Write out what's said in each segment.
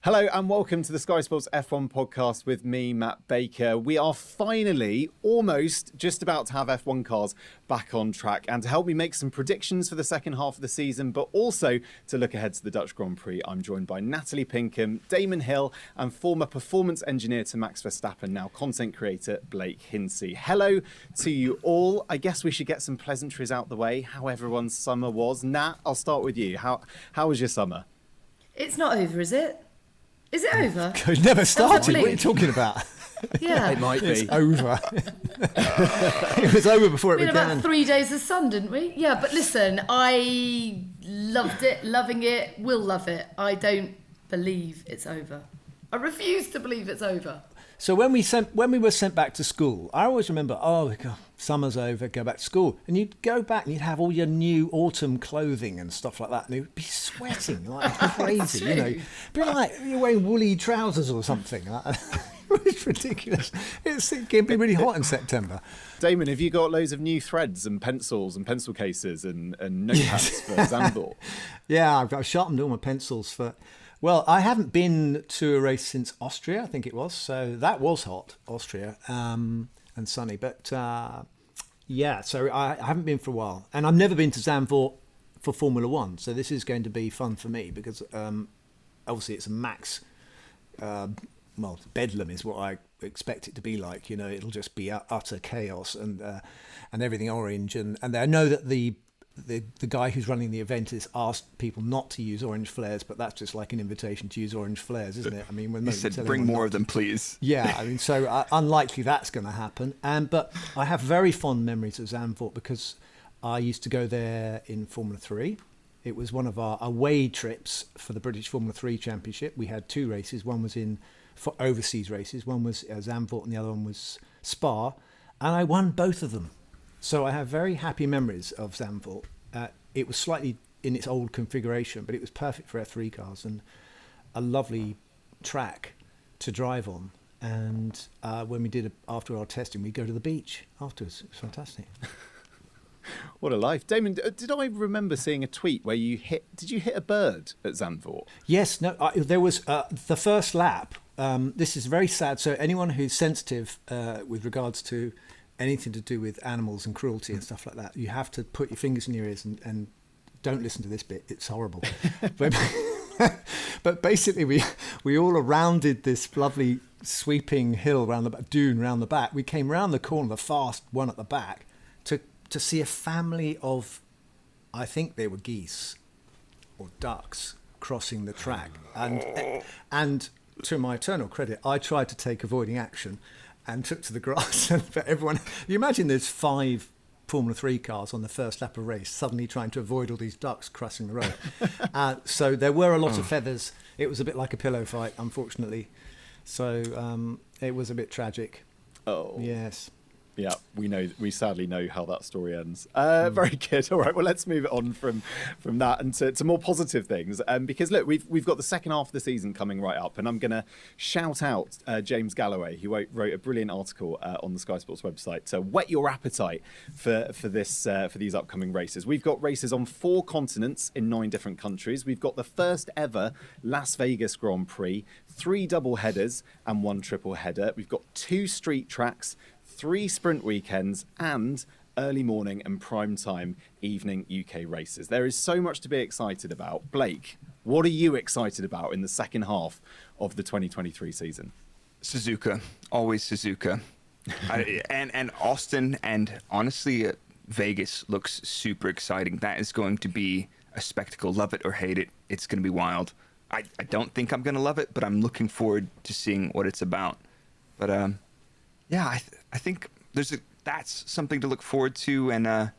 Hello and welcome to the Sky Sports F1 podcast with me, Matt Baker. We are finally almost just about to have F1 cars back on track, and to help me make some predictions for the second half of the season, but also to look ahead to the Dutch Grand Prix, I'm joined by Natalie Pinkham, Damon Hill, and former performance engineer to Max Verstappen, now content creator Blake Hinsey. Hello to you all. I guess we should get some pleasantries out the way, how everyone's summer was. Nat, I'll start with you. How was your summer? It's not over, is it? Is it over? It never started. What are you talking about? Yeah. It might be. It's over. It was over before it began. We had about 3 days of sun, didn't we? Yeah, but listen, I loved it, loving it, will love it. I don't believe it's over. I refuse to believe it's over. So when we were sent back to school, I always remember, oh, God, summer's over, go back to school. And you'd go back and you'd have all your new autumn clothing and stuff like that. And you'd be sweating like crazy, you know. Be like you're wearing woolly trousers or something. It was ridiculous. It can be really hot in September. Damon, have you got loads of new threads and pencils and pencil cases and notepads for Zandvoort? Yeah, I've sharpened all my pencils for... Well, I haven't been to a race since Austria, I think it was. So that was hot, Austria, and sunny. But yeah, so I haven't been for a while. And I've never been to Zandvoort for Formula One. So this is going to be fun for me because obviously it's a max, bedlam is what I expect it to be like. You know, it'll just be utter chaos and everything orange. And I know that the guy who's running the event has asked people not to use orange flares, but that's just like an invitation to use orange flares, isn't it? I mean, when he said, bring more of them, please. Yeah, I mean, so unlikely that's going to happen. But I have very fond memories of Zandvoort because I used to go there in Formula 3. It was one of our away trips for the British Formula 3 Championship. We had two races. One was for overseas races. One was Zandvoort and the other one was Spa. And I won both of them. So I have very happy memories of Zandvoort. It was slightly in its old configuration, but it was perfect for F3 cars and a lovely track to drive on. And when we did after our testing, we'd go to the beach afterwards. It was fantastic. What a life. Damon, did I remember seeing a tweet where did you hit a bird at Zandvoort? Yes, no, there was the first lap. This is very sad. So anyone who's sensitive with regards to anything to do with animals and cruelty and stuff like that, you have to put your fingers in your ears and don't listen to this bit. It's horrible. But basically we all rounded this lovely sweeping hill dune round the back. We came round the corner, the fast one at the back, to see a family of, I think they were geese or ducks crossing the track. And to my eternal credit, I tried to take avoiding action and took to the grass. But everyone, you imagine there's 5 Formula 3 cars on the first lap of a race suddenly trying to avoid all these ducks crossing the road. So there were a lot of feathers. It was a bit like a pillow fight, unfortunately. So it was a bit tragic. Oh. Yes. Yeah, we sadly know how that story ends. Very good. All right, well, let's move it on from that and to more positive things. Because look, we've got the second half of the season coming right up, and I'm going to shout out James Galloway, who wrote a brilliant article on the Sky Sports website to whet your appetite for these upcoming races. We've got races on 4 continents in 9 different countries. We've got the first ever Las Vegas Grand Prix, 3 double headers and 1 triple header. We've got 2 street tracks, 3 sprint weekends and early morning and prime time evening UK races. There is so much to be excited about. Blake, what are you excited about in the second half of the 2023 season? Suzuka, always Suzuka. And Austin and honestly Vegas looks super exciting. That is going to be a spectacle. Love it or hate it. It's going to be wild. I don't think I'm going to love it, but I'm looking forward to seeing what it's about. But yeah, I think that's something to look forward to, and I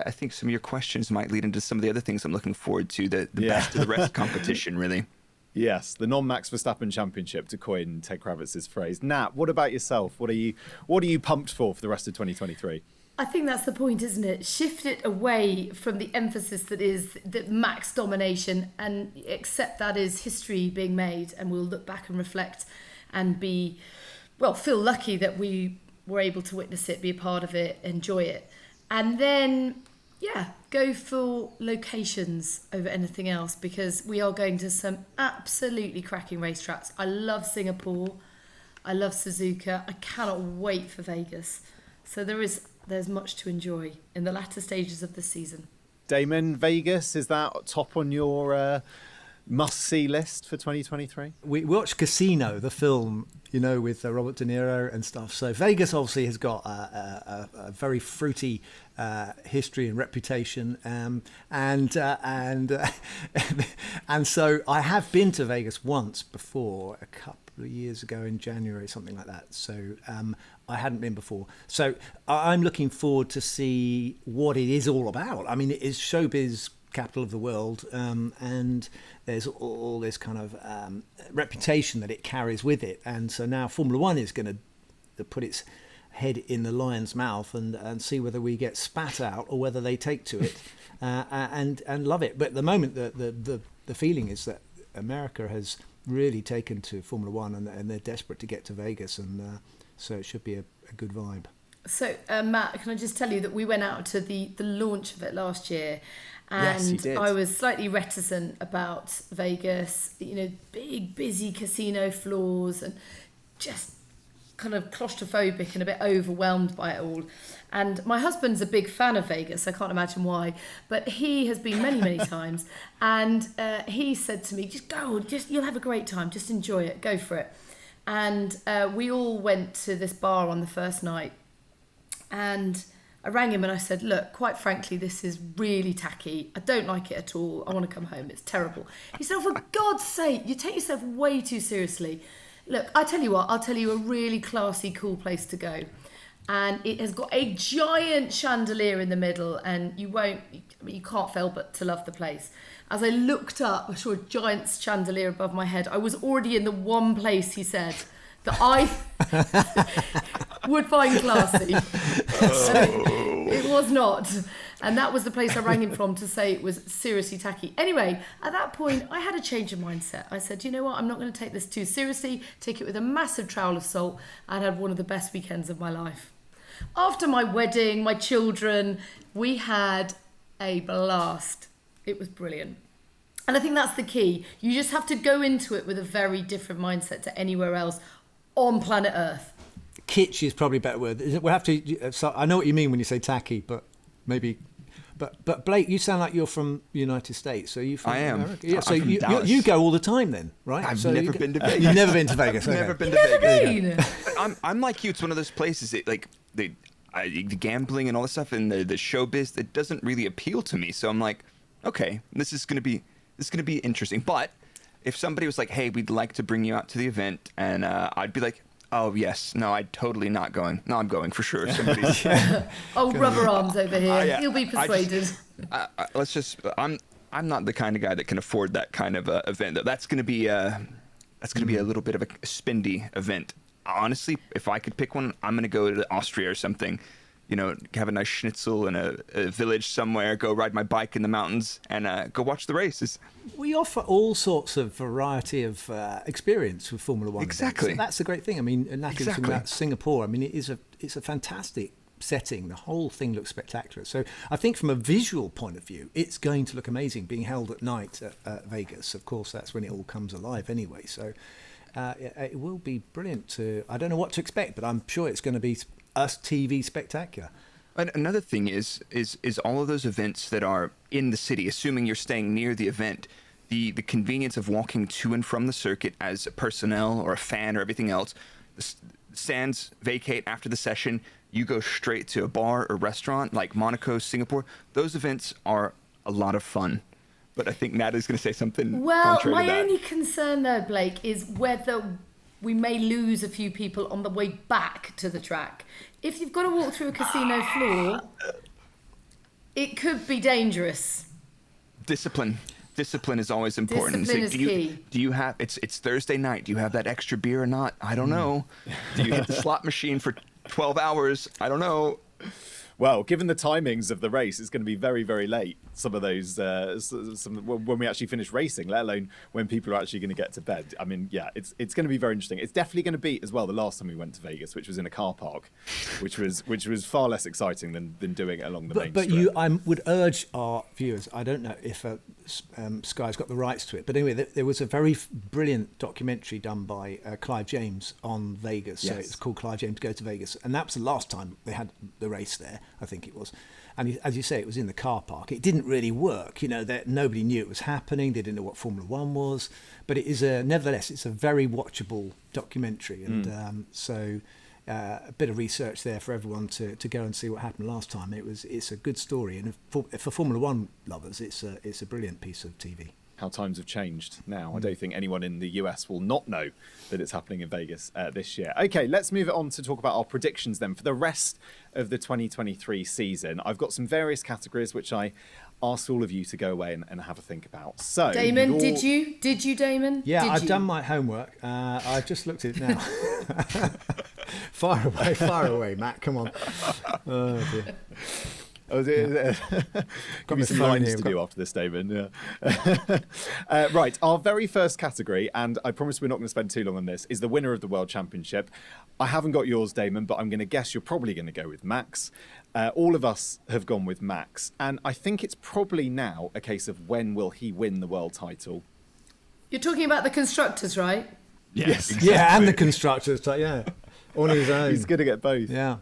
think some of your questions might lead into some of the other things I'm looking forward to, the best of the rest competition, really. Yes, the non-Max Verstappen Championship, to coin Ted Kravitz's phrase. Nat, what about yourself? What are you pumped for the rest of 2023? I think that's the point, isn't it? Shift it away from the emphasis that is the max domination and accept that is history being made, and we'll look back and reflect and feel lucky that we were able to witness it, be a part of it, enjoy it. And then Yeah, go for locations over anything else, because we are going to some absolutely cracking racetracks. I love Singapore. I love Suzuka. I cannot wait for Vegas. So there's much to enjoy in the latter stages of the season. Damon, Vegas, is that top on your must-see list for 2023? We watched Casino, the film, with Robert De Niro and stuff. So Vegas obviously has got a very fruity history and reputation, and so I have been to Vegas once before, a couple of years ago in January, something like that. So I hadn't been before. So I'm looking forward to see what it is all about. I mean, it is showbiz capital of the world, and there's all this kind of reputation that it carries with it, and so now Formula One is going to put its head in the lion's mouth and see whether we get spat out or whether they take to it and love it. But at the moment, the feeling is that America has really taken to Formula One, and they're desperate to get to Vegas, and so it should be a good vibe. So Matt, can I just tell you that we went out to the launch of it last year, and yes, you did. I was slightly reticent about Vegas, big busy casino floors, and just kind of claustrophobic and a bit overwhelmed by it all. And my husband's a big fan of Vegas. I can't imagine why, but he has been many times, and he said to me, just go, you'll have a great time, just enjoy it, go for it. And we all went to this bar on the first night, and I rang him and I said, look, quite frankly, this is really tacky. I don't like it at all. I want to come home. It's terrible. He said, oh, for God's sake, you take yourself way too seriously. Look, I tell you what, I'll tell you a really classy, cool place to go. And it has got a giant chandelier in the middle, and you can't fail but to love the place. As I looked up, I saw a giant chandelier above my head. I was already in the one place, he said, that I would find classy. It was not. And that was the place I rang him from to say it was seriously tacky. Anyway, at that point, I had a change of mindset. I said, you know what, I'm not going to take this too seriously, take it with a massive trowel of salt. I had one of the best weekends of my life. After my wedding, my children, we had a blast. It was brilliant. And I think that's the key. You just have to go into it with a very different mindset to anywhere else on planet Earth. Kitsch is probably a better word. We'll have to. So I know what you mean when you say tacky, but maybe. But Blake, you sound like you're from the United States. So you from America? Yeah. So you go all the time then, right? I've never been to Vegas. You've never been to Vegas. I've okay. never been to Vegas. Been? I'm like you. It's one of those places that, like, the gambling and all this stuff and the showbiz that doesn't really appeal to me. So I'm like, okay, this is gonna be interesting. But if somebody was like, hey, we'd like to bring you out to the event, and I'd be like, oh yes, no, I'm totally not going. No, I'm going for sure. Somebody's Old rubber arms over here. yeah, He'll be persuaded. I'm not the kind of guy that can afford that kind of event. That's going to be a little bit of a spendy event. Honestly, if I could pick one, I'm going to go to Austria or something. Have a nice schnitzel in a village somewhere, go ride my bike in the mountains, and go watch the races. We offer all sorts of variety of experience with Formula One. Exactly. So that's the great thing. I mean, Natalie was talking about Singapore. I mean, it's a fantastic setting. The whole thing looks spectacular. So I think from a visual point of view, it's going to look amazing being held at night at Vegas. Of course, that's when it all comes alive anyway. So it will be brilliant. I don't know what to expect, but I'm sure it's going to be us TV spectacular. And another thing is all of those events that are in the city, assuming you're staying near the event, the convenience of walking to and from the circuit as a personnel or a fan or everything else. The stands vacate after the session. You go straight to a bar or restaurant like Monaco, Singapore. Those events are a lot of fun. But I think Natalie's going to say something Well, contrary to that. my only concern though, Blake, is whether we may lose a few people on the way back to the track. If you've got to walk through a casino floor, it could be dangerous. Discipline is always important. Discipline is key. Do you have it's Thursday night? Do you have that extra beer or not? I don't know. Do you hit the slot machine for 12 hours? I don't know. Well, given the timings of the race, it's going to be very, very late. Some of those, when we actually finish racing, let alone when people are actually going to get to bed. I mean, yeah, it's going to be very interesting. It's definitely going to beat as well the last time we went to Vegas, which was in a car park, which was far less exciting than doing it along the main strip. But I would urge our viewers. I don't know if Sky's got the rights to it, but anyway, there was a very brilliant documentary done by Clive James on Vegas. So it's called Clive James Go to Vegas, and that was the last time they had the race there. I think it was. And as you say, it was in the car park. It didn't really work. Nobody knew it was happening. They didn't know what Formula One was. But it is nevertheless, it's a very watchable documentary. And so a bit of research there for everyone to go and see what happened last time. It's a good story. And for Formula One lovers, it's a brilliant piece of TV. How times have changed now. I don't think anyone in the US will not know that it's happening in Vegas this year. Okay, let's move it on to talk about our predictions then for the rest of the 2023 season. I've got some various categories which I asked all of you to go away and have a think about. So, Damon, did you, Damon? Yeah, I've done my homework. I've just looked at it now. Far away, Matt. Come on. Oh dear. Got me some lines to do after this, Damon. Yeah. Right, our very first category, and I promise we're not going to spend too long on this, is the winner of the World Championship. I haven't got yours, Damon, but I'm going to guess you're probably going to go with Max. All of us have gone with Max, and I think it's probably now a case of when will he win the world title. You're talking about the constructors, right? Yes. Exactly. Yeah, and the constructors, yeah. On his own. He's good to get both. Yeah.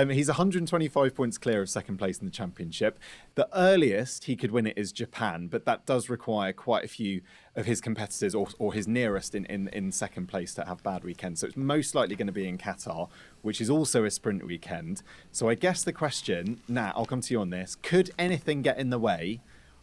He's 125 points clear of second place in the championship. The earliest he could win it is Japan, but that does require quite a few of his competitors or his nearest in second place to have bad weekends. So it's most likely going to be in Qatar, which is also a sprint weekend. So I guess the question, Nat, I'll come to you on this. Could anything get in the way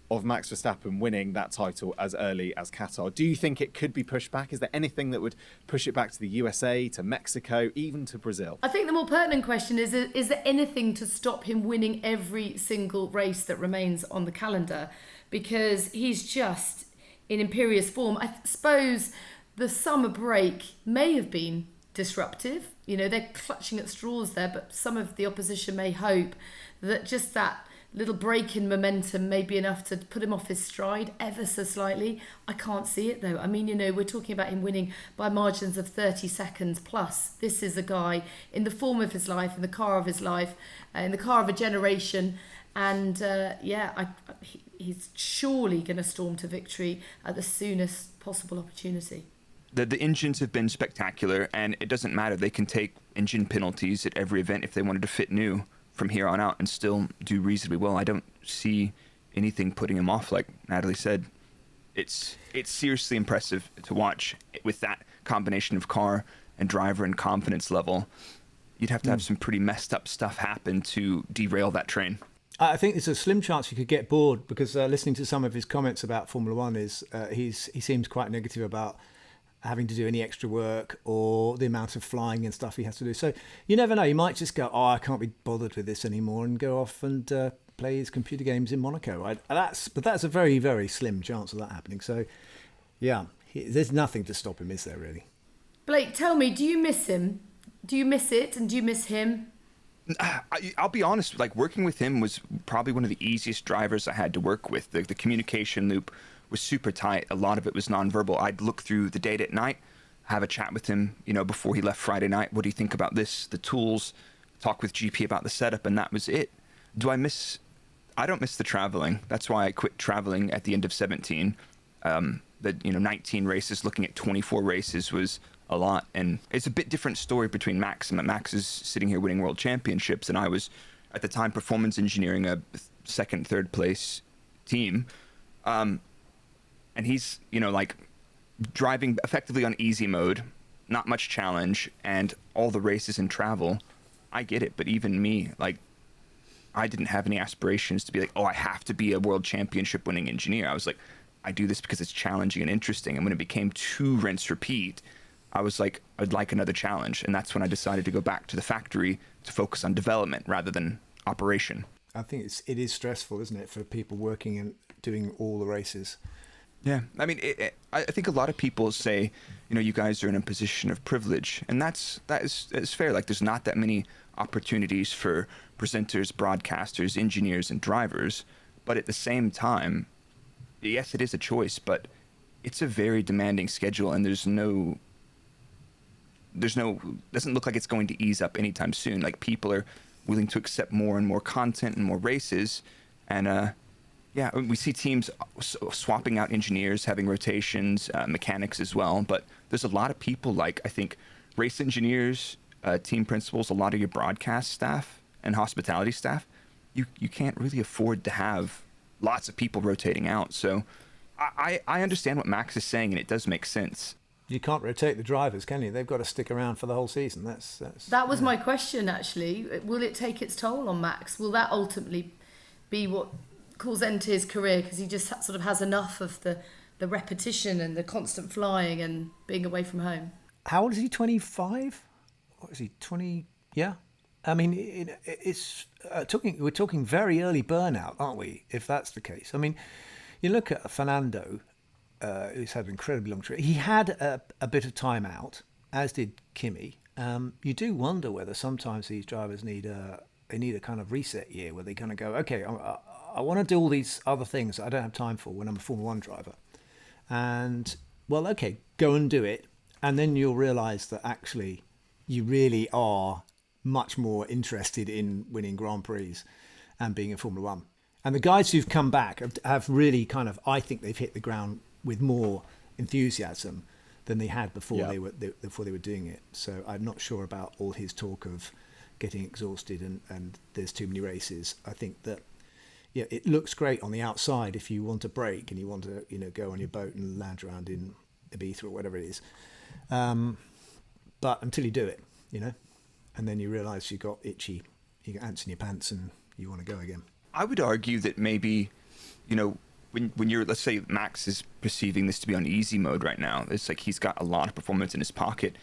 of Max Verstappen winning that title as early as Qatar? Do you think it could be pushed back? Is there anything that would push it back to the USA, to Mexico, even to Brazil? I think the more pertinent question is there anything to stop him winning every single race that remains on the calendar? Because he's just in imperious form. I suppose the summer break may have been disruptive. They're clutching at straws there, but some of the opposition may hope that just that little break in momentum may be enough to put him off his stride ever so slightly. I can't see it though. I mean, we're talking about him winning by margins of 30 seconds plus. This is a guy in the form of his life, in the car of his life, in the car of a generation. And he's surely going to storm to victory at the soonest possible opportunity. The engines have been spectacular, and it doesn't matter. They can take engine penalties at every event if they wanted to fit new from here on out and still do reasonably well. I don't see anything putting him off. Like Natalie said, it's seriously impressive to watch with that combination of car and driver and confidence level. You'd have to have some pretty messed up stuff happen to derail that train. I think there's a slim chance you could get bored because listening to some of his comments about Formula One is he seems quite negative about having to do any extra work or the amount of flying and stuff he has to do. So you never know. You might just go, I can't be bothered with this anymore, and go off and play his computer games in Monaco. But that's a very, very slim chance of that happening. So, yeah, there's nothing to stop him, is there, really? Blake, tell me, do you miss him? Do you miss it, and do you miss him? I'll be honest, working with him was probably one of the easiest drivers I had to work with. The communication loop was super tight. A lot of it was nonverbal. I'd look through the data at night, have a chat with him, before he left Friday night. What do you think about this? The tools, talk with GP about the setup, and that was it. I don't miss the traveling. That's why I quit traveling at the end of 17. 19 races, looking at 24 races was a lot. And it's a bit different story between Max and Max is sitting here winning world championships. And I was at the time performance engineering a second, third place team. And he's, driving effectively on easy mode, not much challenge, and all the races and travel. I get it, but even me, I didn't have any aspirations to be I have to be a world championship winning engineer. I was I do this because it's challenging and interesting. And when it became too rinse repeat, I was I'd like another challenge. And that's when I decided to go back to the factory to focus on development rather than operation. I think it is stressful, isn't it, for people working and doing all the races? Yeah, I mean, I think a lot of people say, you guys are in a position of privilege, and that is fair. Like, there's not that many opportunities for presenters, broadcasters, engineers, and drivers, but at the same time, yes, it is a choice, but it's a very demanding schedule, and doesn't look like it's going to ease up anytime soon. Like, people are willing to accept more and more content and more races, and yeah, we see teams swapping out engineers, having rotations, mechanics as well. But there's a lot of people, like, I think, race engineers, team principals, a lot of your broadcast staff and hospitality staff. You can't really afford to have lots of people rotating out. So I understand what Max is saying, and it does make sense. You can't rotate the drivers, can you? They've got to stick around for the whole season. That was my question, actually. Will it take its toll on Max? Will that ultimately be what calls end to his career, because he just sort of has enough of the repetition and the constant flying and being away from home? How old is he? 25? What is he? 20? Yeah. I mean, we're talking very early burnout, aren't we? If that's the case. I mean, you look at Fernando, who's had an incredibly long career. He had a bit of time out, as did Kimi. You do wonder whether sometimes these drivers need a kind of reset year where they kind of go, okay, I want to do all these other things that I don't have time for when I'm a Formula One driver. And, well, okay, go and do it. And then you'll realise that actually you really are much more interested in winning Grand Prix and being in Formula One. And the guys who've come back have really kind of, I think they've hit the ground with more enthusiasm than they had before they were doing it. So I'm not sure about all his talk of getting exhausted and there's too many races. I think that, yeah, it looks great on the outside if you want a break and you want to, go on your boat and lounge around in Ibiza or whatever it is. But until you do it, and then you realise you got itchy, you got ants in your pants and you want to go again. I would argue that maybe, when you're, let's say Max is perceiving this to be on easy mode right now, it's like he's got a lot of performance in his pocket.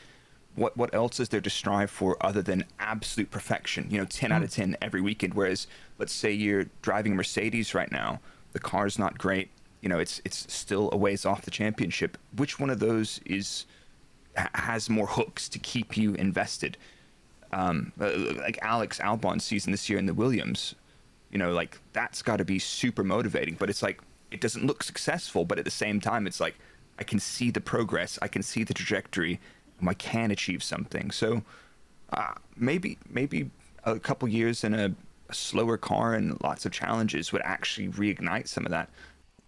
What else is there to strive for other than absolute perfection? 10 out of 10 every weekend. Whereas, let's say you're driving a Mercedes right now, the car's not great. It's still a ways off the championship. Which one of those has more hooks to keep you invested? Like Alex Albon's season this year in the Williams, like that's got to be super motivating. But it's like it doesn't look successful, but at the same time, it's like I can see the progress, I can see the trajectory. I can achieve something. So maybe a couple years in a slower car and lots of challenges would actually reignite some of that.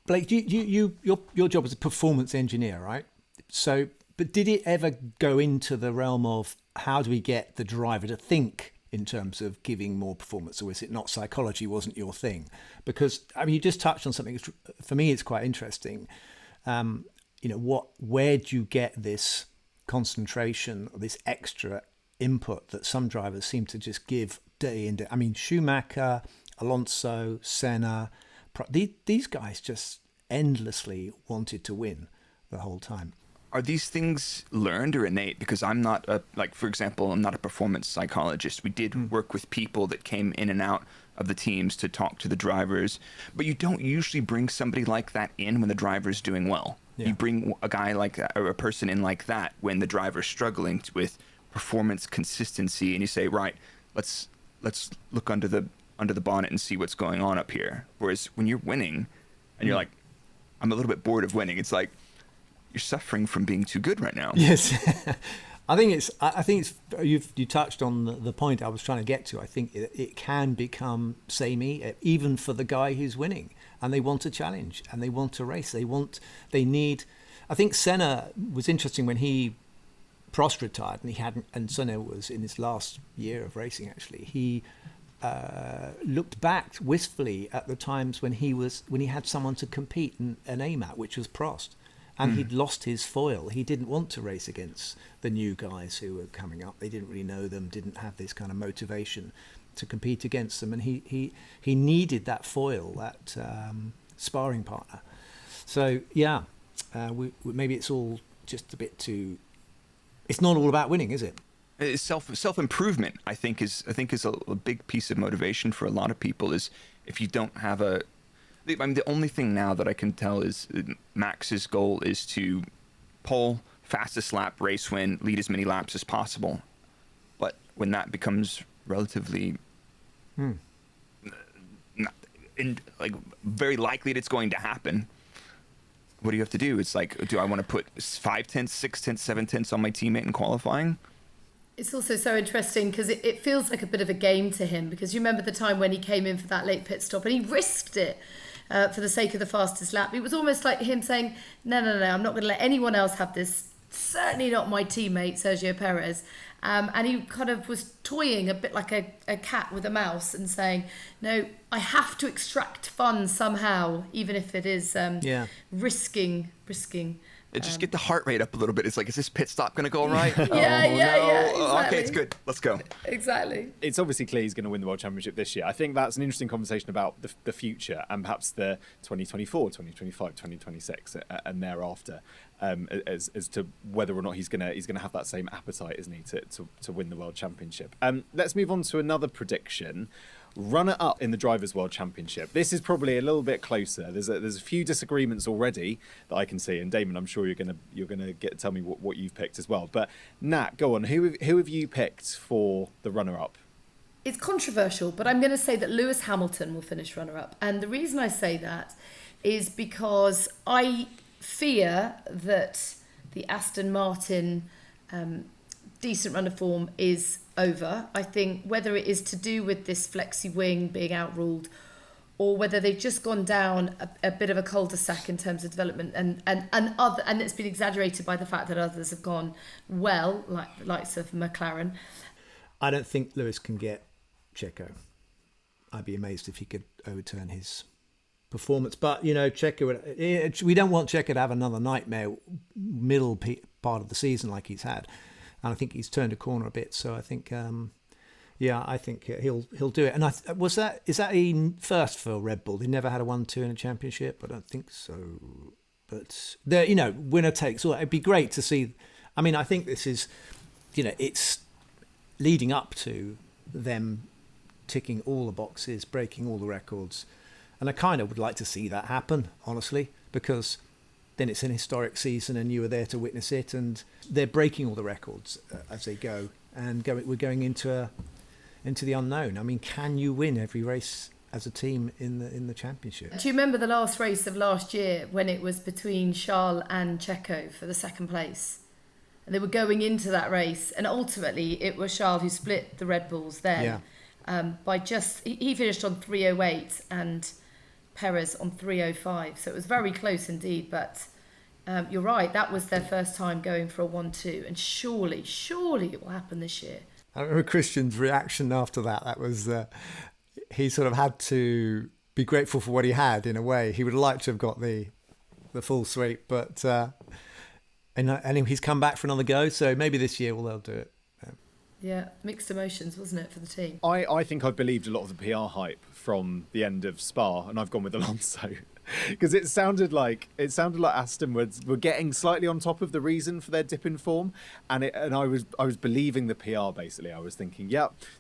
Blake, your job as a performance engineer, right? So, but did it ever go into the realm of how do we get the driver to think in terms of giving more performance, or is it not? Psychology wasn't your thing? Because you just touched on something. For me, it's quite interesting. Where do you get this concentration, or this extra input that some drivers seem to just give day in day? Schumacher, Alonso, Senna, these guys just endlessly wanted to win the whole time. Are these things learned or innate? Because I'm not for example, I'm not a performance psychologist. We did work with people that came in and out of the teams to talk to the drivers, but you don't usually bring somebody like that in when the driver's doing well. Yeah. You bring a guy like that, or a person in like that, when the driver's struggling with performance consistency, and you say, right, let's look under the bonnet and see what's going on up here. Whereas when you're winning, and you're like, I'm a little bit bored of winning, it's like you're suffering from being too good right now. Yes, I think it's you touched on the point I was trying to get to. I think it can become samey, even for the guy who's winning. And they want a challenge, and they want to race. They need. I think Senna was interesting when Prost retired, and Senna was in his last year of racing. Actually, he looked back wistfully at the times when he had someone to compete and aim at, which was Prost, and he'd lost his foil. He didn't want to race against the new guys who were coming up. They didn't really know them, didn't have this kind of motivation to compete against them, and he needed that foil, that sparring partner. So maybe it's all just a bit too. It's not all about winning, is it? Self improvement, I think is a big piece of motivation for a lot of people. Is if you don't have a I mean, the only thing now that I can tell is Max's goal is to pole, fastest lap, race win, lead as many laps as possible. But when that becomes relatively very likely that it's going to happen, what do you have to do? It's like, do I want to put 5 tenths, 6 tenths, 7 tenths on my teammate in qualifying? It's also so interesting because it feels like a bit of a game to him, because you remember the time when he came in for that late pit stop and he risked it for the sake of the fastest lap. It was almost like him saying, no, I'm not going to let anyone else have this. Certainly not my teammate, Sergio Perez. And he kind of was toying a bit like a cat with a mouse and saying, no, I have to extract fun somehow, even if it is risking. Just get the heart rate up a little bit. It's like, is this pit stop going to go all right? Yeah, exactly. Okay, it's good. Let's go. Exactly. It's obviously clear he's going to win the World Championship this year. I think that's an interesting conversation about the future and perhaps the 2024, 2025, 2026 and thereafter, as to whether or not he's going to have that same appetite, isn't he, to win the World Championship. Let's move on to another prediction. Runner-up in the Drivers' World Championship. This is probably a little bit closer. There's a few disagreements already that I can see, and Damon, I'm sure you're gonna tell me what you've picked as well. But Nat, go on. Who have you picked for the runner-up? It's controversial, but I'm going to say that Lewis Hamilton will finish runner-up, and the reason I say that is because I fear that the Aston Martin decent run of form is over. I think whether it is to do with this flexi wing being outruled, or whether they've just gone down a bit of a cul-de-sac in terms of development, and it's been exaggerated by the fact that others have gone well, like the likes of McLaren. I don't think Lewis can get Checo. I'd be amazed if he could overturn his performance. But, Checo, we don't want Checo to have another nightmare middle part of the season like he's had. And I think he's turned a corner a bit. So I think, I think he'll do it. And is that a first for Red Bull? They never had a 1-2 in a championship. I don't think so. But winner takes all. It'd be great to see. I mean, I think this is, it's leading up to them ticking all the boxes, breaking all the records. And I kind of would like to see that happen, honestly, because then it's an historic season and you were there to witness it, and they're breaking all the records as they go, and we're going into the unknown. I mean, can you win every race as a team in the championship? Do you remember the last race of last year when it was between Charles and Checo for the second place? And they were going into that race, and ultimately it was Charles who split the Red Bulls then. By he finished on 3:08 and Perez on 3:05, so it was very close indeed. But you're right, that was their first time going for a 1-2, and surely it will happen this year. I remember Christian's reaction after that. That was he sort of had to be grateful for what he had in a way. He would have liked to have got the full sweep, but and he's come back for another go. So maybe this year they'll do it. Yeah, mixed emotions, wasn't it, for the team? I think I believed a lot of the PR hype from the end of Spa, and I've gone with Alonso because it sounded like Aston were getting slightly on top of the reason for their dip in form, and I was believing the PR basically. I was thinking, do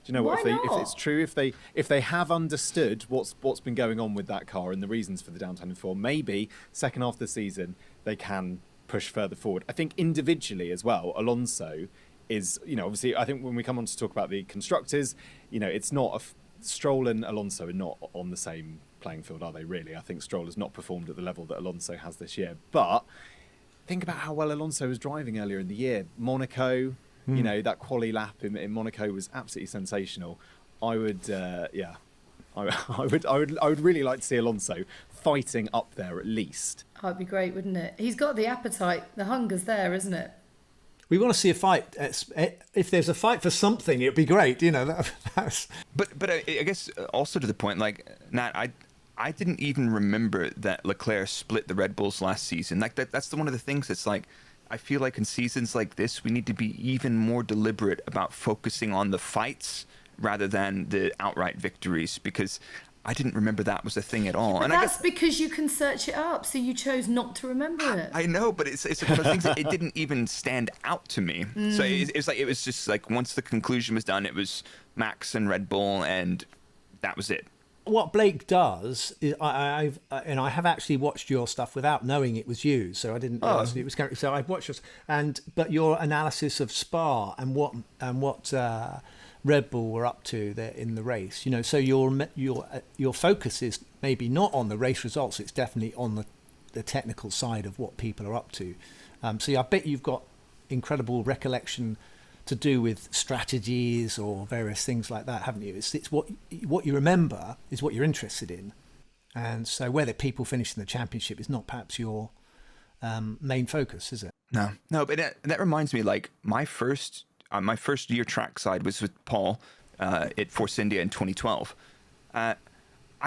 you know what? If it's true, if they have understood what's been going on with that car and the reasons for the downturn in form, maybe second half of the season they can push further forward. I think individually as well, Alonso is, obviously, I think when we come on to talk about the constructors, it's not Stroll and Alonso are not on the same playing field, are they really? I think Stroll has not performed at the level that Alonso has this year. But think about how well Alonso was driving earlier in the year. Monaco, that quali lap in Monaco was absolutely sensational. I would really like to see Alonso fighting up there at least. Oh, it'd be great, wouldn't it? He's got the appetite, the hunger's there, isn't it? We want to see a fight. If there's a fight for something, it'd be great. That's... But I guess also to the point, like Nat, I didn't even remember that Leclerc split the Red Bulls last season. Like that's one of the things that's like, I feel like in seasons like this, we need to be even more deliberate about focusing on the fights rather than the outright victories, because I didn't remember that was a thing at all. But that's because you can search it up, so you chose not to remember it. I know, but it's one of those things that it didn't even stand out to me. So it was just like once the conclusion was done, it was Max and Red Bull, and that was it. what Blake does is I have actually watched your stuff without knowing it was you, so I didn't realize it was going. So I've watched yours, but your analysis of Spa and what Red Bull were up to there in the race, so your focus is maybe not on the race results; it's definitely on the technical side of what people are up to. So I bet you've got incredible recollection to do with strategies or various things like that, haven't you? It's what you remember is what you're interested in, and so whether people finish in the championship is not perhaps your main focus, is it? No, but that reminds me, like my first year trackside was with Paul at Force India in 2012. I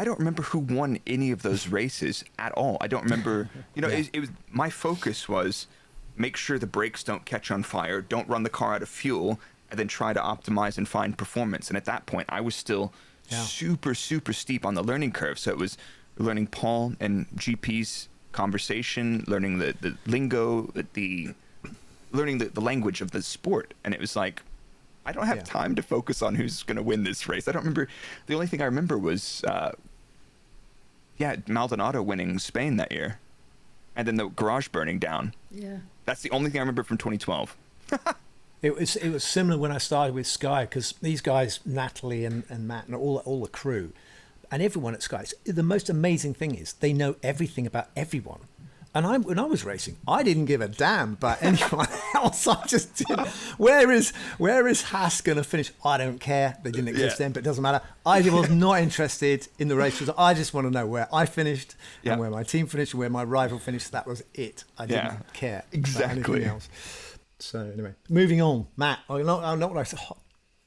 don't remember who won any of those races at all. I don't remember. It was my focus was make sure the brakes don't catch on fire, don't run the car out of fuel, and then try to optimize and find performance. And at that point, I was still super, super steep on the learning curve. So it was learning Paul and GP's conversation, learning the lingo, learning the language of the sport. And it was like, I don't have time to focus on who's going to win this race. I don't remember. The only thing I remember was, Maldonado winning Spain that year. And then the garage burning down. Yeah. That's the only thing I remember from 2012. It was similar when I started with Sky, because these guys, Natalie and Matt and all the crew, and everyone at Sky, the most amazing thing is they know everything about everyone. And when I was racing, I didn't give a damn about anyone else. I just did. Where is Haas going to finish? I don't care. They didn't exist then, but it doesn't matter. I was not interested in the race results. I just want to know where I finished and where my team finished and where my rival finished. That was it. I didn't care about anything else. So anyway, moving on. Matt, I'm not going to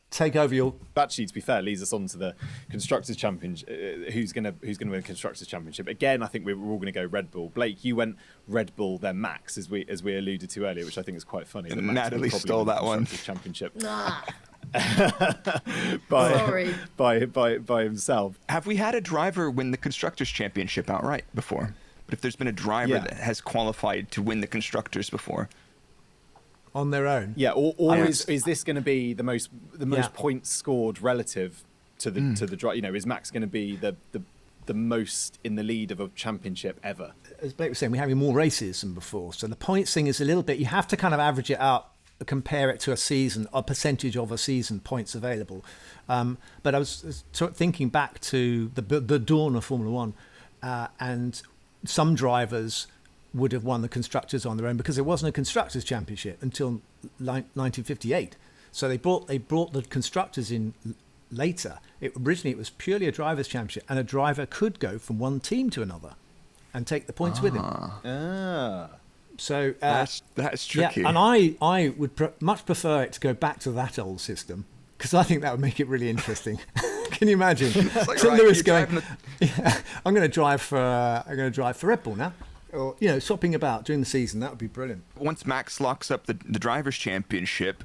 take over your. Actually, to be fair, leads us on to the Constructors Championship. Who's going to win the Constructors Championship? Again, I think we're all going to go Red Bull. Blake, you went Red Bull, then Max, as we alluded to earlier, which I think is quite funny. And Natalie stole that one. Championship. by himself. Have we had a driver win the Constructors Championship outright before? But if there's been a driver that has qualified to win the Constructors before. On their own, is this going to be the most points scored relative to the drive? Is Max going to be the most in the lead of a championship ever? As Blake was saying, we're having more races than before, so the points thing is a little bit. You have to kind of average it out, compare it to a season, a percentage of a season points available. But I was thinking back to the dawn of Formula One, and some drivers would have won the Constructors on their own because there wasn't a Constructors Championship until 1958. So they brought the Constructors in later. Originally it was purely a Drivers' Championship, and a driver could go from one team to another and take the points with him. So that's tricky. Yeah, and I would much prefer it to go back to that old system, because I think that would make it really interesting. Can you imagine? Like, Lewis going, I'm going to drive for Red Bull now. Or, swapping about during the season. That would be brilliant. Once Max locks up the Drivers' Championship,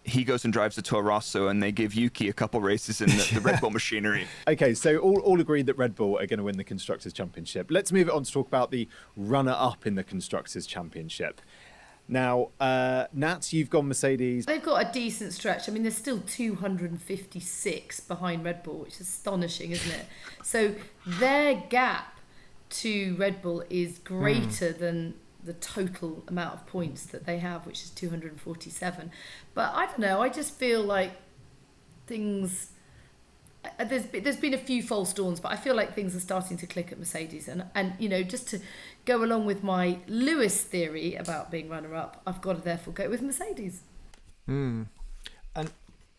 he goes and drives the Toro Rosso, and they give Yuki a couple races in the Red Bull machinery. Okay, so all agreed that Red Bull are going to win the Constructors' Championship. Let's move it on to talk about the runner-up in the Constructors' Championship. Now, Nat, you've gone Mercedes. They've got a decent stretch. I mean, there's still 256 behind Red Bull, which is astonishing, isn't it? So their gap to Red Bull is greater than the total amount of points that they have, which is 247. But I don't know, I just feel like things, there's been a few false dawns, but I feel like things are starting to click at Mercedes, and just to go along with my Lewis theory about being runner-up, I've got to therefore go with Mercedes. And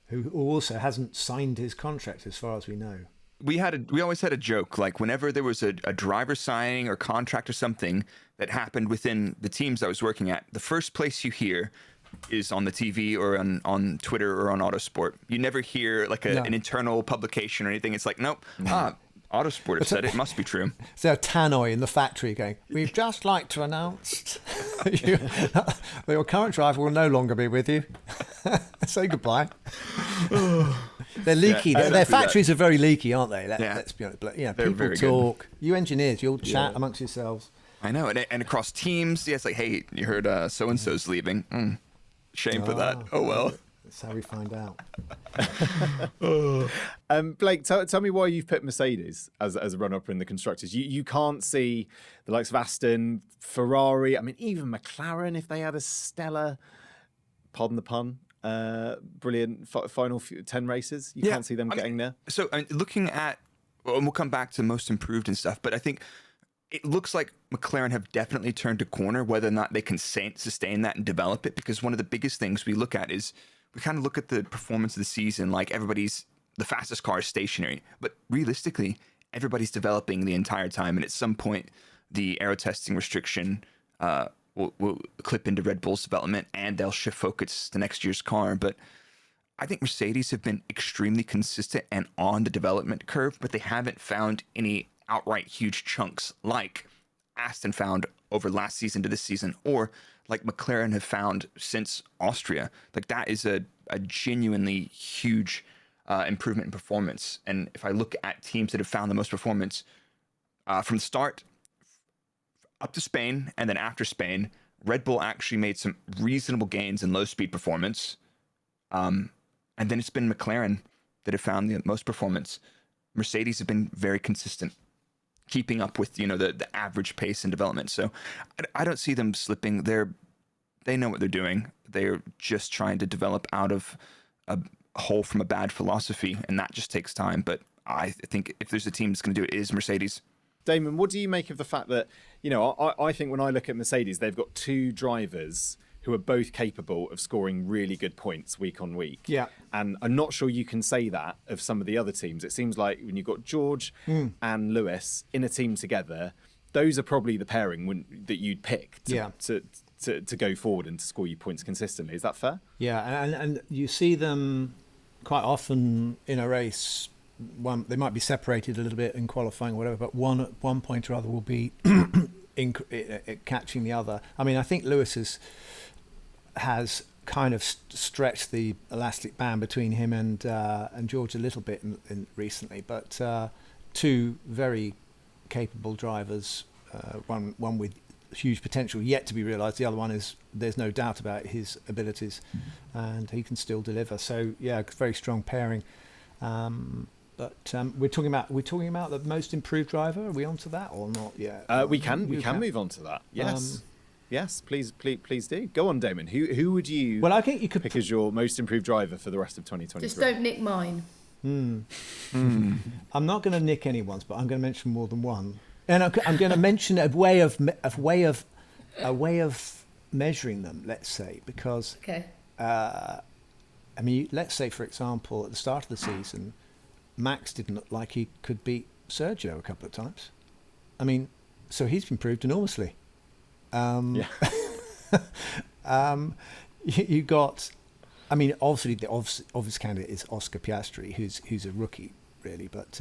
who also hasn't signed his contract as far as we know. We always had a joke, like whenever there was a driver signing or contract or something that happened within the teams I was working at, the first place you hear is on the TV or on Twitter or on Autosport. You never hear like an internal publication or anything. It's like, nope, Autosport have said it must be true. So Tannoy in the factory going, we'd just like to announce your current driver will no longer be with you. Say goodbye. They're leaky. Their factories are very leaky, aren't they? Let's be honest. But, people talk. Good. You engineers, you'll chat amongst yourselves. I know. And across teams, it's like, hey, you heard so-and-so's leaving. Shame for that. Oh, well. That's how we find out. Blake, tell me why you've picked Mercedes as a runner-up in the constructors. You can't see the likes of Aston, Ferrari. I mean, even McLaren, if they had a stellar, pardon the pun, brilliant final 10 races, you can't see them getting there. So looking at, and we'll come back to most improved and stuff, but I think it looks like McLaren have definitely turned a corner, whether or not they can sustain that and develop it. Because one of the biggest things we look at is we kind of look at the performance of the season, like the fastest car is stationary, but realistically, everybody's developing the entire time. And at some point, the aero testing restriction will clip into Red Bull's development and they'll shift focus to next year's car. But I think Mercedes have been extremely consistent and on the development curve, but they haven't found any outright huge chunks like Aston found over last season to this season, or like McLaren have found since Austria. Like that is a genuinely huge improvement in performance. And if I look at teams that have found the most performance from the start up to Spain and then after Spain, Red Bull actually made some reasonable gains in low speed performance. And then it's been McLaren that have found the most performance. Mercedes have been very consistent, keeping up with, the average pace and development. So I don't see them slipping. They know what they're doing. They're just trying to develop out of a hole from a bad philosophy, and that just takes time. But I think if there's a team that's going to do it, it is Mercedes. Damon, what do you make of the fact that, I think when I look at Mercedes, they've got two drivers who are both capable of scoring really good points week on week. Yeah. And I'm not sure you can say that of some of the other teams. It seems like when you've got George and Lewis in a team together, those are probably the pairing that you'd pick to go forward and to score you points consistently. Is that fair? Yeah, and you see them quite often in a race. They might be separated a little bit in qualifying or whatever, but one at one point or other will be catching the other. I mean, I think Lewis has kind of stretched the elastic band between him and George a little bit in recently, but two very capable drivers, one with huge potential yet to be realised. The other one there's no doubt about his abilities, and he can still deliver. So yeah, very strong pairing. But we're talking about the most improved driver. Are we on to that or not yet? We can move on to that. Yes. Yes, please do. Go on, Damon. Who would you? Well, I think you could pick as your most improved driver for the rest of 2023. Just don't nick mine. I'm not going to nick anyone's, but I'm going to mention more than one, and I'm going to mention a way of measuring them. Let's say, because I mean, let's say for example, at the start of the season, Max didn't look like he could beat Sergio a couple of times. I mean, so he's improved enormously. You got, I mean, obviously the obvious candidate is Oscar Piastri, who's a rookie really, but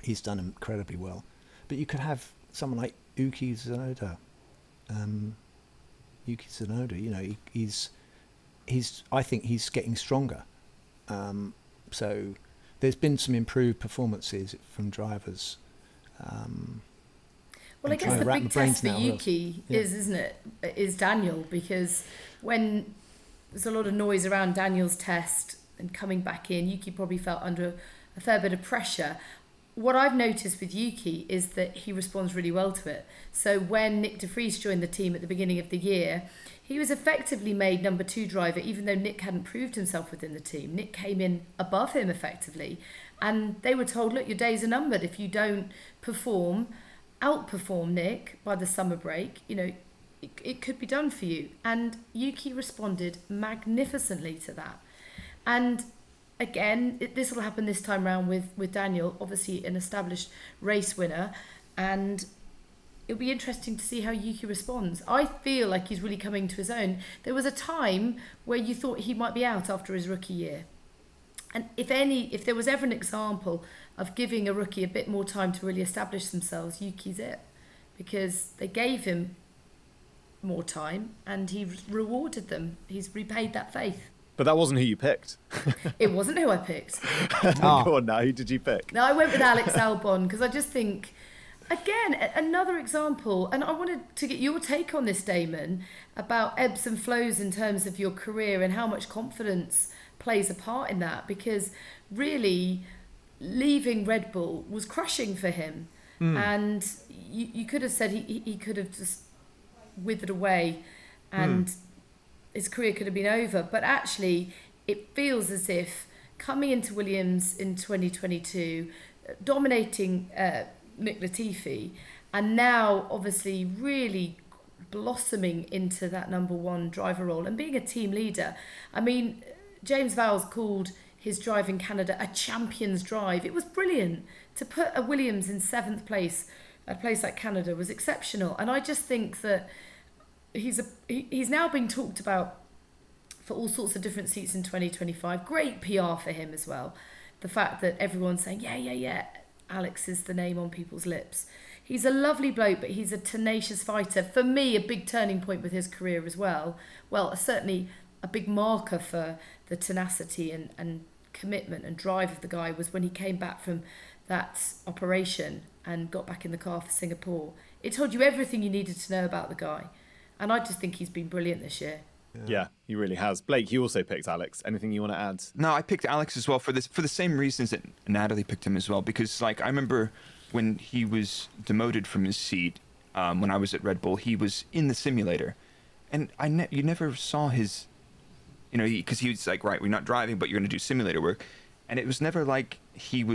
he's done incredibly well. But you could have someone like Yuki Tsunoda. He's I think he's getting stronger. So there's been some improved performances from drivers. Well, I guess the big test for Yuki is Daniel, because when there's a lot of noise around Daniel's test and coming back in, Yuki probably felt under a fair bit of pressure. What I've noticed with Yuki is that he responds really well to it. So when Nick de Vries joined the team at the beginning of the year, he was effectively made number 2 driver, even though Nick hadn't proved himself within the team. Nick came in above him effectively, and they were told, look, your days are numbered. If you don't outperform Nick by the summer break, it could be done for you. And Yuki responded magnificently to that. And again, this will happen this time round with Daniel, obviously an established race winner, and it'll be interesting to see how Yuki responds. I feel like he's really coming to his own. There was a time where you thought he might be out after his rookie year. And if there was ever an example of giving a rookie a bit more time to really establish themselves, Yuki's it. Because they gave him more time and he rewarded them. He's repaid that faith. But that wasn't who you picked. It wasn't who I picked. Go on now, who did you pick? No, I went with Alex Albon because I just think Again, another example, and I wanted to get your take on this, Damon, about ebbs and flows in terms of your career and how much confidence plays a part in that, because really leaving Red Bull was crushing for him. And you could have said he could have just withered away and his career could have been over. But actually, it feels as if coming into Williams in 2022, dominating Nick Latifi, and now obviously really blossoming into that number one driver role and being a team leader. I mean, James Vowles called his drive in Canada a champion's drive. It was brilliant. To put a Williams in 7th place, a place like Canada, was exceptional. And I just think that he's now being talked about for all sorts of different seats in 2025. Great PR for him as well. The fact that everyone's saying, yeah, Alex is the name on people's lips. He's a lovely bloke, but he's a tenacious fighter. For me, a big turning point with his career as well. Well, certainly a big marker for the tenacity and commitment and drive of the guy was when he came back from that operation and got back in the car for Singapore. It told you everything you needed to know about the guy. And I just think he's been brilliant this year. Yeah, he really has. Blake, you also picked Alex. Anything you want to add? No, I picked Alex as well for the same reasons that Natalie picked him as well. Because like I remember when he was demoted from his seat when I was at Red Bull, he was in the simulator, and you never saw his, because he was like, right, we're not driving, but you're going to do simulator work, and it was never like he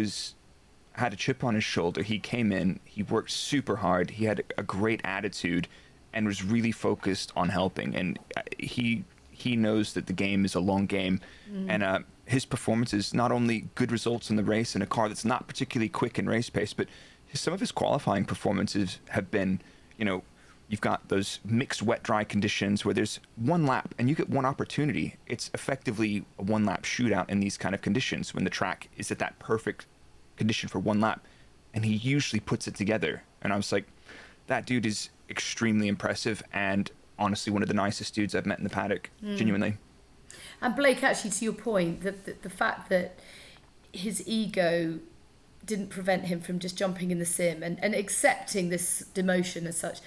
had a chip on his shoulder. He came in, he worked super hard, he had a great attitude, and was really focused on helping. And he knows that the game is a long game, and his performances, not only good results in the race in a car that's not particularly quick in race pace, but some of his qualifying performances have been, you've got those mixed wet-dry conditions where there's one lap and you get one opportunity. It's effectively a one-lap shootout in these kind of conditions when the track is at that perfect condition for one lap, and he usually puts it together. And I was like, that dude is extremely impressive, and honestly one of the nicest dudes I've met in the paddock, genuinely. And Blake, actually, to your point, the fact that his ego didn't prevent him from just jumping in the sim and accepting this demotion as such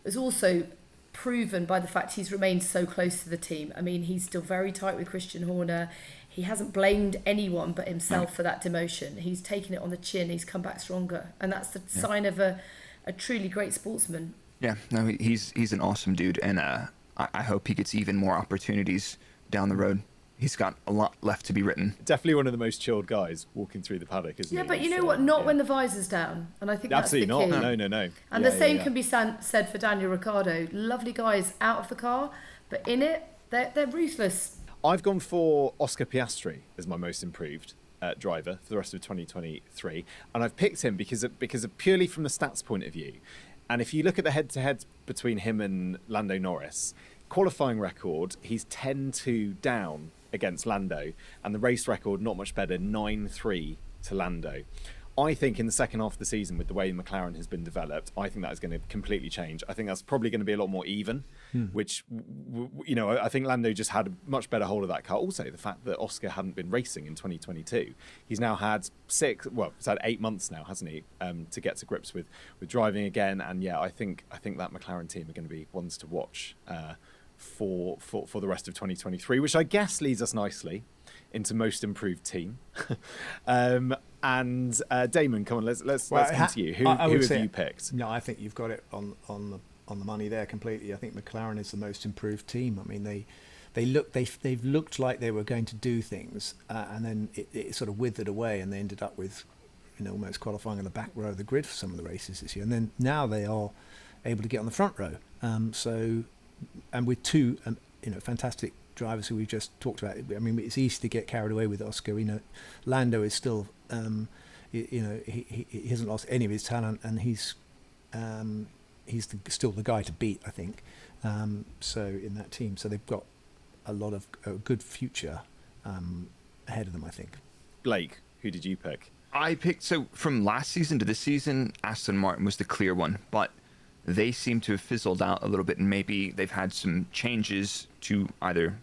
was also proven by the fact he's remained so close to the team. I mean, he's still very tight with Christian Horner. He hasn't blamed anyone but himself for that demotion. He's taken it on the chin. He's come back stronger. And that's the sign of a truly great sportsman. Yeah, no, he's an awesome dude, and I hope he gets even more opportunities down the road. He's got a lot left to be written. Definitely one of the most chilled guys walking through the paddock, isn't he? Yeah, but you know what? Not when the visor's down. And I think absolutely that's the not. key. No. And the same can be said for Daniel Ricciardo. Lovely guys out of the car, but in it, they're ruthless. I've gone for Oscar Piastri as my most improved driver for the rest of 2023. And I've picked him because of purely from the stats point of view. And if you look at the head-to-head between him and Lando Norris, qualifying record, he's 10-2 down against Lando, and the race record not much better, 9-3 to Lando. I think in the second half of the season, with the way McLaren has been developed, I think that is going to completely change. I think that's probably going to be a lot more even, which, I think Lando just had a much better hold of that car. Also, the fact that Oscar hadn't been racing in 2022. He's now had he's had 8 months now, hasn't he, to get to grips with driving again. And yeah, I think that McLaren team are going to be ones to watch for the rest of 2023, which I guess leads us nicely into most improved team. And Damon, come on, let's come to you. Who have you picked? No, I think you've got it on the money there completely. I think McLaren is the most improved team. I mean, they've looked like they were going to do things, and then it sort of withered away, and they ended up with almost qualifying on the back row of the grid for some of the races this year. And then now they are able to get on the front row. And with two fantastic drivers who we just talked about. I mean, it's easy to get carried away with Oscar. Lando is still, he hasn't lost any of his talent, and he's still the guy to beat, I think. So in that team, so they've got a lot of a good future ahead of them, I think. Blake, who did you pick? I picked, so from last season to this season, Aston Martin was the clear one, but they seem to have fizzled out a little bit, and maybe they've had some changes to either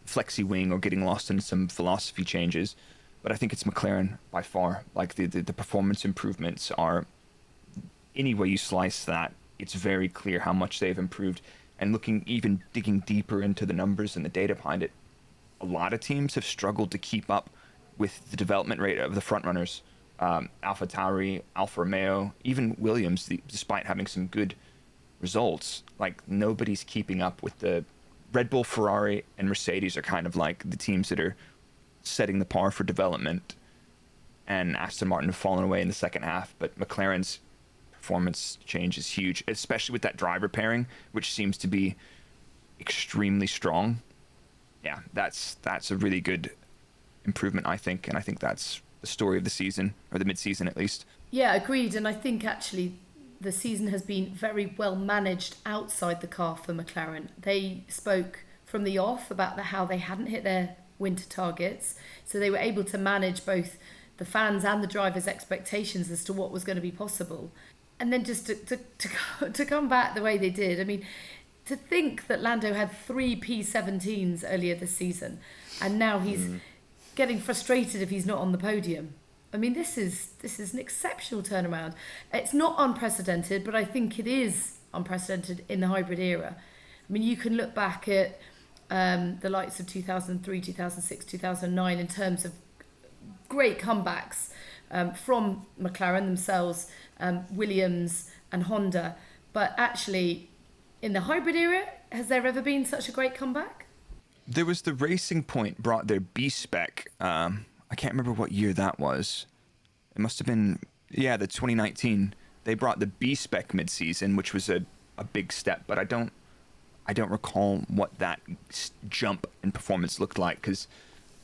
flexi wing or getting lost in some philosophy changes. But I think it's McLaren by far. Like the performance improvements are any way you slice that, it's very clear how much they've improved. And digging deeper into the numbers and the data behind it, a lot of teams have struggled to keep up with the development rate of the front runners. AlphaTauri, Alfa Romeo, even Williams, despite having some good results, like nobody's keeping up with the Red Bull, Ferrari, and Mercedes are kind of like the teams that are setting the par for development. And Aston Martin have fallen away in the second half, but McLaren's performance change is huge, especially with that driver pairing, which seems to be extremely strong. Yeah, that's a really good improvement, I think, and I think that's the story of the season, or the mid-season at least. Yeah, agreed. And I think actually the season has been very well managed outside the car for McLaren. They spoke from the off about how they hadn't hit their winter targets, so they were able to manage both the fans and the drivers' expectations as to what was going to be possible. And then just to come back the way they did, I mean, to think that Lando had 3 P17s earlier this season, and now he's getting frustrated if he's not on the podium. I mean, this is an exceptional turnaround. It's not unprecedented, but I think it is unprecedented in the hybrid era. I mean, you can look back at the likes of 2003, 2006, 2009 in terms of great comebacks from McLaren themselves, Williams and Honda. But actually, in the hybrid era, has there ever been such a great comeback? There was the Racing Point brought their B-Spec. I can't remember what year that was. It must have been, the 2019. They brought the B-Spec mid-season, which was a big step, but I don't recall what that jump in performance looked like, because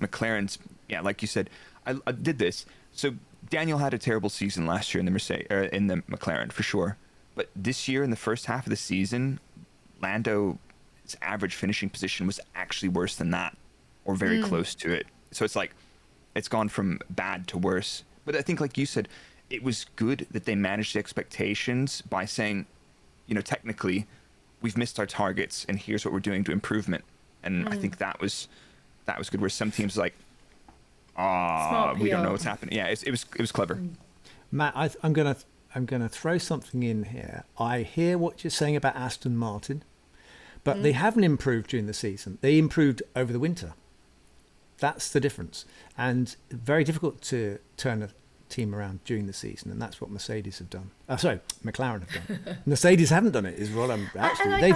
McLaren's, like you said, I did this. So Daniel had a terrible season last year in the McLaren for sure, but this year in the first half of the season, Lando's average finishing position was actually worse than that, or very close to it. So it's like it's gone from bad to worse. But I think, like you said, it was good that they managed the expectations by saying, technically, we've missed our targets, and here's what we're doing to improvement. And I think that was good. Where some teams like, we don't know what's happening. Yeah, it was clever. Matt, I'm gonna throw something in here. I hear what you're saying about Aston Martin, but they haven't improved during the season. They improved over the winter. That's the difference. And very difficult to turn a team around during the season, and that's what Mercedes have done. McLaren have done. Mercedes haven't done it, is what I'm actually.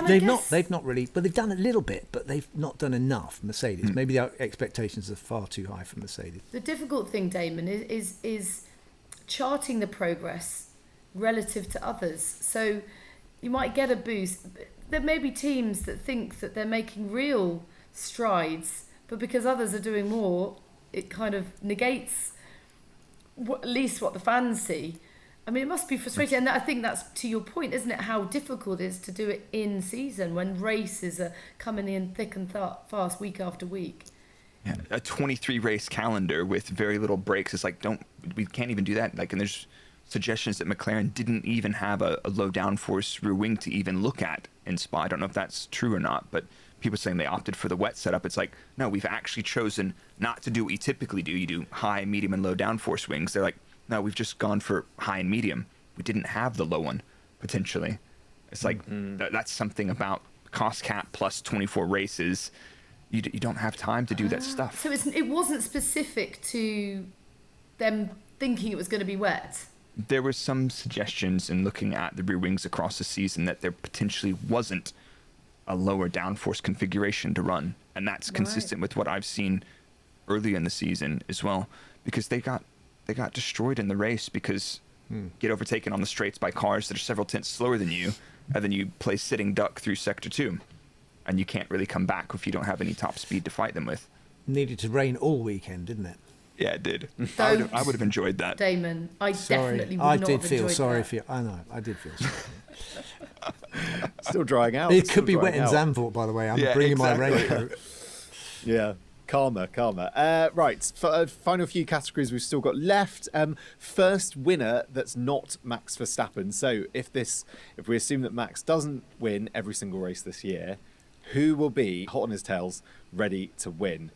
They've not really, but they've done a little bit, but they've not done enough. Mercedes, maybe the expectations are far too high for Mercedes. The difficult thing, Damon, is charting the progress relative to others. So you might get a boost. There may be teams that think that they're making real strides, but because others are doing more, it kind of negates at least what the fans see. I mean, it must be frustrating. And I think that's to your point, isn't it? How difficult it is to do it in season when races are coming in thick and fast week after week. Yeah, a 23 race calendar with very little breaks. It's like, we can't even do that. Like, and there's suggestions that McLaren didn't even have a low downforce rear wing to even look at in Spa. I don't know if that's true or not, but people saying they opted for the wet setup. It's like, no, we've actually chosen not to do what you typically do. You do high, medium, and low downforce wings. They're like, no, we've just gone for high and medium. We didn't have the low one, potentially. It's like, that's something about cost cap plus 24 races. You don't have time to do that stuff. So it wasn't specific to them thinking it was going to be wet? There were some suggestions in looking at the rear wings across the season that there potentially wasn't a lower downforce configuration to run, and that's consistent with what I've seen early in the season as well, because they got destroyed in the race because get overtaken on the straights by cars that are several tenths slower than you, and then you play sitting duck through sector 2, and you can't really come back if you don't have any top speed to fight them with. Needed to rain all weekend, didn't it? Yeah, it did. I would have enjoyed that. Damon, definitely would not have enjoyed that. I did feel sorry for you. I know, I did feel sorry for you. Still drying out. It could be wet in Zandvoort, by the way. I'm bringing my raincoat. Yeah, karma. Right, final few categories we've still got left. First winner that's not Max Verstappen. So if we assume that Max doesn't win every single race this year, who will be hot on his tails, ready to win?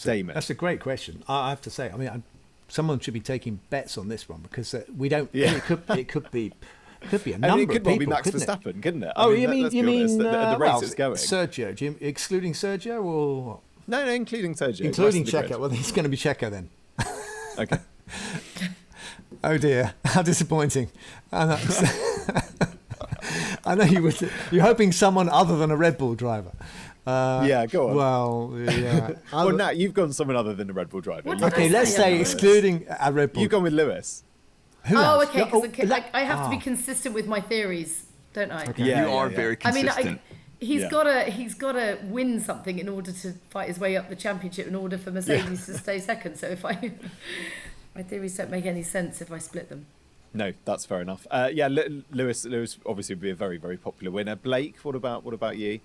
Damon. That's a great question. I have to say, I mean, someone should be taking bets on this one, because we don't. Yeah. It could be Could be a I number mean, it could of well people, be Max couldn't it? Verstappen, couldn't it? Oh, I mean, you mean let's be honest, the race it's going. Sergio? Do you, excluding Sergio or No, including Sergio. including rest of the Checo? Well, it's going to be Checo then. grid. Okay. Oh dear, how disappointing! I know you're hoping someone other than a Red Bull driver. Yeah, go on. Well, yeah. Well, Nat, you've gone someone other than a Red Bull driver. What You've did I Okay, let's say? say excluding a Red Bull. You've gone with Lewis. Who Oh, else? okay. Because Oh, I have to be consistent with my theories, don't I? Yeah, you are yeah. very I mean, consistent. he's Yeah. gotta win something in order to fight his way up the championship. In order for Mercedes to stay second. So if my theories don't make any sense if I split them. No, that's fair enough. Yeah, Lewis obviously would be a very, very popular winner. Blake, what about you?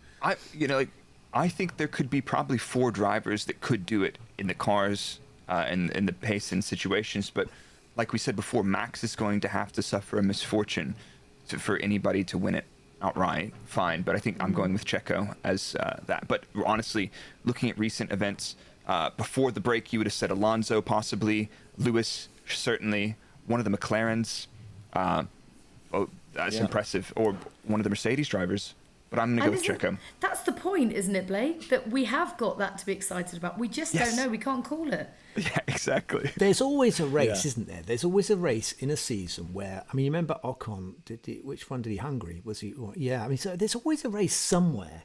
I think there could be probably 4 drivers that could do it in the cars and in the pace and situations. But like we said before, Max is going to have to suffer a misfortune for anybody to win it outright. Fine, but I think I'm going with Checo as that. But honestly, looking at recent events, before the break, you would have said Alonso possibly, Lewis certainly, one of the McLarens. That's impressive. Or one of the Mercedes drivers. But I'm going to go with Checo. That's the point, isn't it, Blake? That we have got that to be excited about. We just don't know. We can't call it. Yeah, exactly. There's always a race, Yeah. isn't there? There's always a race in a season where, I mean, you remember Ocon? Which one did he? Hungary? Was he? Yeah. I mean, so there's always a race somewhere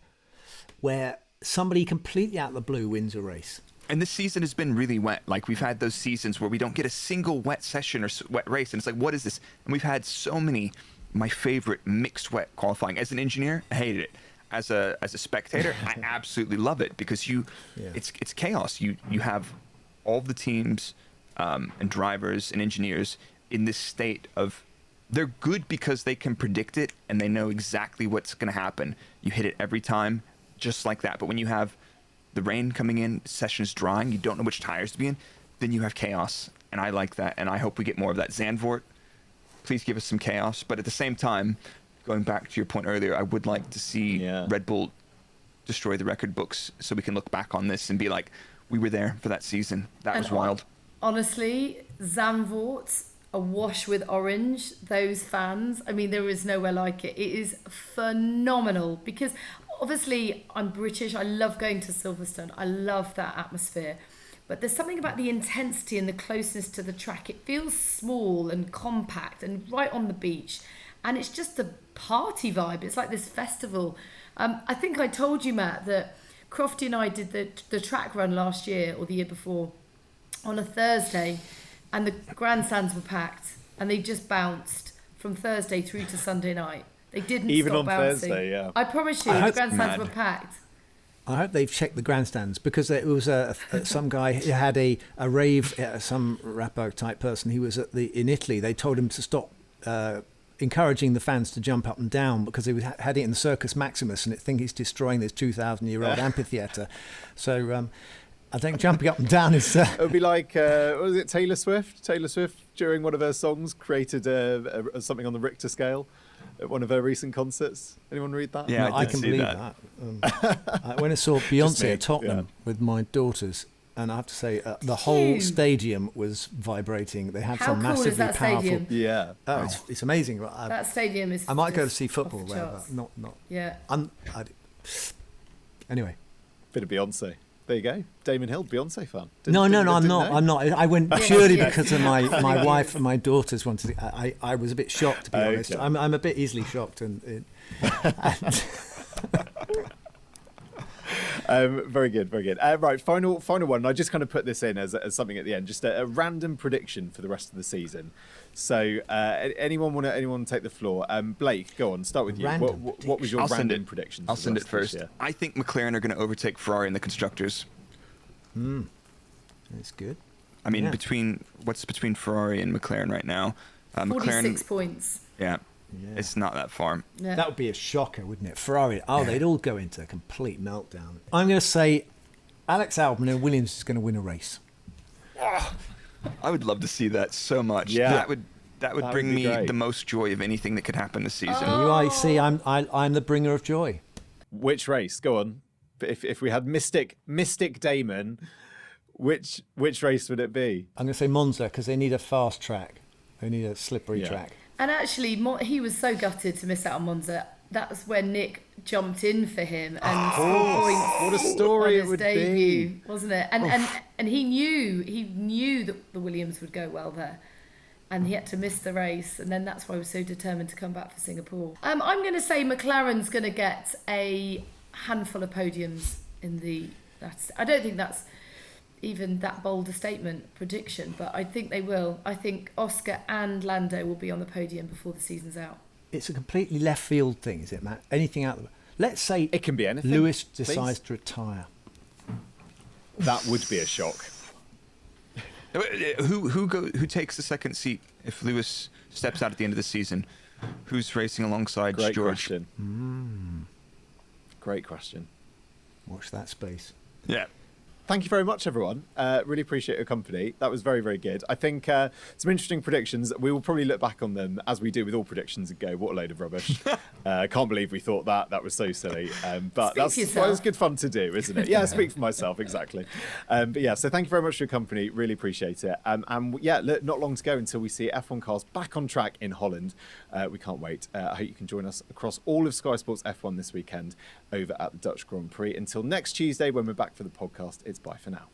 where somebody completely out of the blue wins a race. And this season has been really wet. Like, we've had those seasons where we don't get a single wet session or wet race. And it's like, what is this? And we've had so many, my favorite mixed wet qualifying. As an engineer, I hated it. As a spectator, I absolutely love it because it's chaos. You have all the teams and drivers and engineers in this state of, they're good because they can predict it and they know exactly what's going to happen. You hit it every time, just like that. But when you have the rain coming in, sessions drying, you don't know which tires to be in, then you have chaos. And I like that, and I hope we get more of that. Zandvoort, please give us some chaos. But at the same time, going back to your point earlier, I would like to see Red Bull destroy the record books so we can look back on this and be like, we were there for that season. That was wild. Honestly, Zandvoort, awash with orange, those fans, I mean, there is nowhere like it. It is phenomenal because obviously I'm British. I love going to Silverstone. I love that atmosphere. But there's something about the intensity and the closeness to the track. It feels small and compact and right on the beach. And it's just a party vibe. It's like this festival. I think I told you, Matt, that Crofty and I did the track run last year or the year before on a Thursday, and the grandstands were packed, and they just bounced from Thursday through to Sunday night. They didn't Even stop on bouncing. Thursday, yeah. I promise you, the grandstands were packed. I hope they've checked the grandstands because it was some guy who had a rave, some rapper type person. He was in Italy. They told him to stop encouraging the fans to jump up and down because he had it in the Circus Maximus, and I think he's destroying this 2,000-year-old amphitheatre. So I think jumping up and down is... It would be like, what was it, Taylor Swift? Taylor Swift, during one of her songs, created something on the Richter scale at one of her recent concerts. Anyone read that? Yeah, No, I can believe that. I went and saw Beyonce at Tottenham with my daughters, and I have to say, the whole stadium was vibrating. They had some How cool is massively that powerful... stadium? Yeah. Oh, it's amazing. That stadium is... I might go to just see off football the there, charts. but not... Yeah. Anyway. Bit of Beyonce. There you go. Damon Hill, Beyonce fan. No, I'm not. know? I'm not. I went purely because of my wife and my daughters wanted to. I was a bit shocked, to be honest. Okay. I'm a bit easily shocked. Very good, very good. Right, final one. I just kind of put this in as something at the end, just a random prediction for the rest of the season. So, anyone want to take the floor? Blake, go on. Start with you. What was your random prediction? I'll send it first. I think McLaren are going to overtake Ferrari in the constructors. That's good. I mean, what's between Ferrari and McLaren right now? 46 points. Yeah, it's not that far. Yeah. That would be a shocker, wouldn't it? Ferrari. They'd all go into a complete meltdown. I'm going to say Alex Albon and Williams is going to win a race. I would love to see that so much. Yeah. That would bring me the most joy of anything that could happen this season. You see, I'm the bringer of joy. Which race? Go on. If we had Mystic Damon, which race would it be? I'm going to say Monza because they need a fast track. They need a slippery track. And actually, he was so gutted to miss out on Monza. That's when Nick jumped in for him and scored points. What a story on it would his debut, be, wasn't it? And he knew that the Williams would go well there, and he had to miss the race. And then that's why he was so determined to come back for Singapore. I'm going to say McLaren's going to get a handful of podiums in the. I don't think that's even that bold a statement prediction, but I think they will. I think Oscar and Lando will be on the podium before the season's out. It's a completely left field thing, is it, Matt? Anything out of Let's say it can be anything. Lewis decides to retire. That would be a shock. Who takes the second seat if Lewis steps out at the end of the season? Who's racing alongside Great George? Question. Great question. Watch that space. Yeah. Thank you very much, everyone. Really appreciate your company. That was very, very good. I think some interesting predictions. We will probably look back on them as we do with all predictions and go, what a load of rubbish. Can't believe we thought that. That was so silly. But that's good fun to do, isn't it? Yeah, speak for myself, exactly. But yeah, so thank you very much for your company. Really appreciate it. And yeah, not long to go until we see F1 cars back on track in Holland. We can't wait. I hope you can join us across all of Sky Sports F1 this weekend over at the Dutch Grand Prix. Until next Tuesday when we're back for the podcast, it's bye for now.